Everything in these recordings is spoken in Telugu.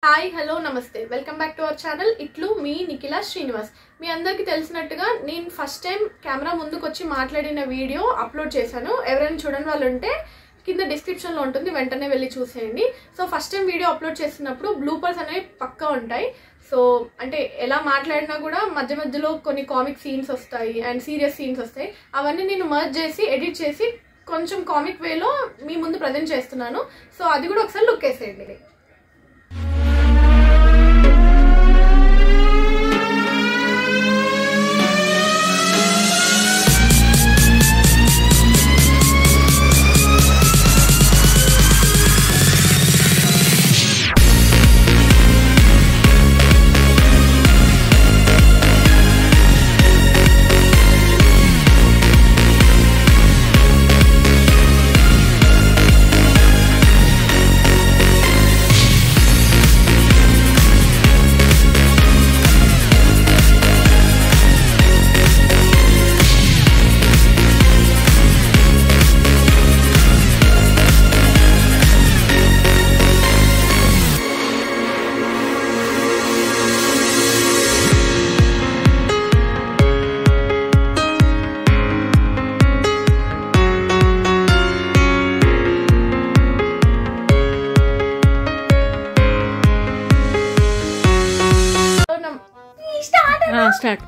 హాయ్ హలో నమస్తే welcome back to our channel ఇట్లు మీ నిఖిల శ్రీనివాస్. మీ అందరికీ తెలిసినట్టుగా నేను ఫస్ట్ టైం కెమెరా ముందుకు వచ్చి మాట్లాడిన వీడియో అప్లోడ్ చేశాను. ఎవరైనా చూడని వాళ్ళు ఉంటే కింద డిస్క్రిప్షన్లో ఉంటుంది, వెంటనే వెళ్ళి చూసేయండి. So first time video upload చేసినప్పుడు బ్లూపర్స్ అనేవి పక్కా ఉంటాయి. సో అంటే ఎలా మాట్లాడినా కూడా మధ్య మధ్యలో కొన్ని కామిక్ సీన్స్ వస్తాయి అండ్ సీరియస్ సీన్స్ వస్తాయి. అవన్నీ నేను మర్జ్ చేసి ఎడిట్ చేసి కొంచెం కామిక్ వేలో మీ ముందు ప్రజెంట్ చేస్తున్నాను. సో అది కూడా ఒకసారి లుక్ వేసేయండి. స్టార్ట్.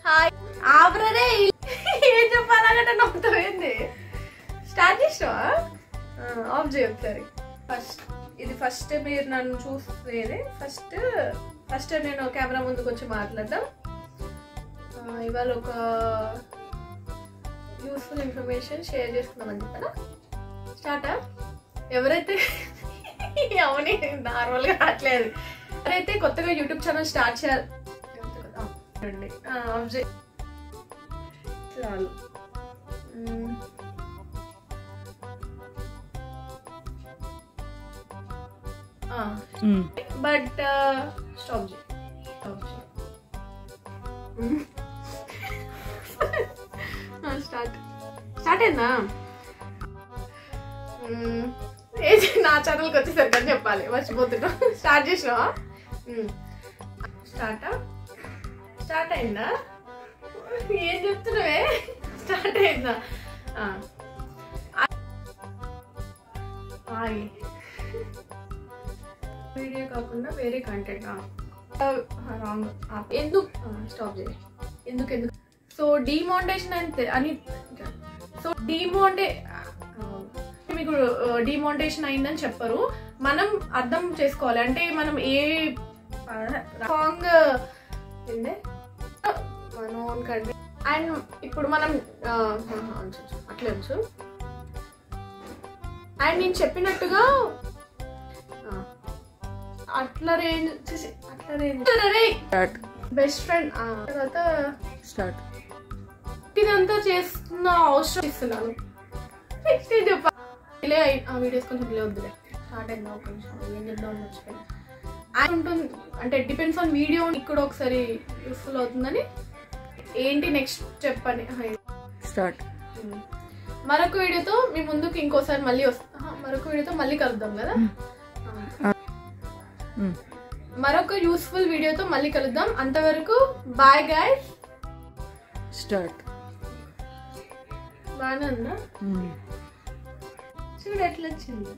హాయ్ ఆబ్రరే ఏం చెప్పాలంటే నవ్వుతావేంది? స్టార్ట్ చేసావా? ఆఫ్ చేయ ఒకసారి. ఫస్ట్ మీరు నన్ను చూసేది ఫస్ట్ నేను కెమెరా ముందుకు వచ్చి మాట్లాడదాం. ఇవాళ ఒక యూస్ఫుల్ ఇన్ఫర్మేషన్ షేర్ చేసుకుందామని చెప్పాను. స్టార్ట్. ఎవరైతే అవును నార్మల్గా రావట్లేదు, ఎవరైతే కొత్తగా యూట్యూబ్ ఛానల్ స్టార్ట్ చేయాలి చాలు. బట్ స్టాప్ స్టార్ట్ అయిందా? నా ఛానల్కి వచ్చేసరికి అని చెప్పాలి, మర్చిపోతున్నా. స్టార్ట్ చేసినావా? స్టార్ట్ అయిందా? ఏం చెప్తున్నావే? స్టార్ట్ అయిందా? వీడియో కాకుండా వేరే కంటెంట్ రాంగ్. ఎందుకు స్టాప్ చేయి? ఎందుకు సో డిమానిటైజేషన్ అని సో మీకు డిమానిటైజేషన్ అయిందని చెప్పరు, మనం అర్థం చేసుకోవాలి. అంటే మనం ఏ సాంగ్ మన ఓన్ కంట్రీ అండ్ ఇప్పుడు మనం అట్లే ఉంచు. అండ్ నేను చెప్పినట్టుగా అట్లా రేంజ్ బెస్ట్ ఫ్రెండ్ తర్వాత స్టార్ట్. ఇదంతా చేస్తున్న అవసరం ఇస్తున్నాను. నెక్స్ట్ ఏం చెప్పాలి? ఆ వీడియోస్ కొంచెం డిలే వద్దులే. స్టార్ట్ అయిందా? ఒక నిమిషం ఏం చేద్దామని మర్చిపోయింది. ఉంటుంది అంటే డిపెండ్స్ ఆన్ వీడియో. ఇక్కడ ఒకసారి యూస్ఫుల్ అవుతుందని. ఏంటి నెక్స్ట్ చెప్పండి. స్టార్ట్. మరొక వీడియోతో మీ ముందుకు ఇంకోసారి మళ్ళీ మరొక వీడియోతో మళ్ళీ కలుద్దాం కదా. మరొక యూస్ఫుల్ వీడియోతో మళ్ళీ కలుద్దాం. అంతవరకు బాయ్ గైస్. స్టార్ట్. బాగానే ఉందా? చూడు ఎట్లా వచ్చింది.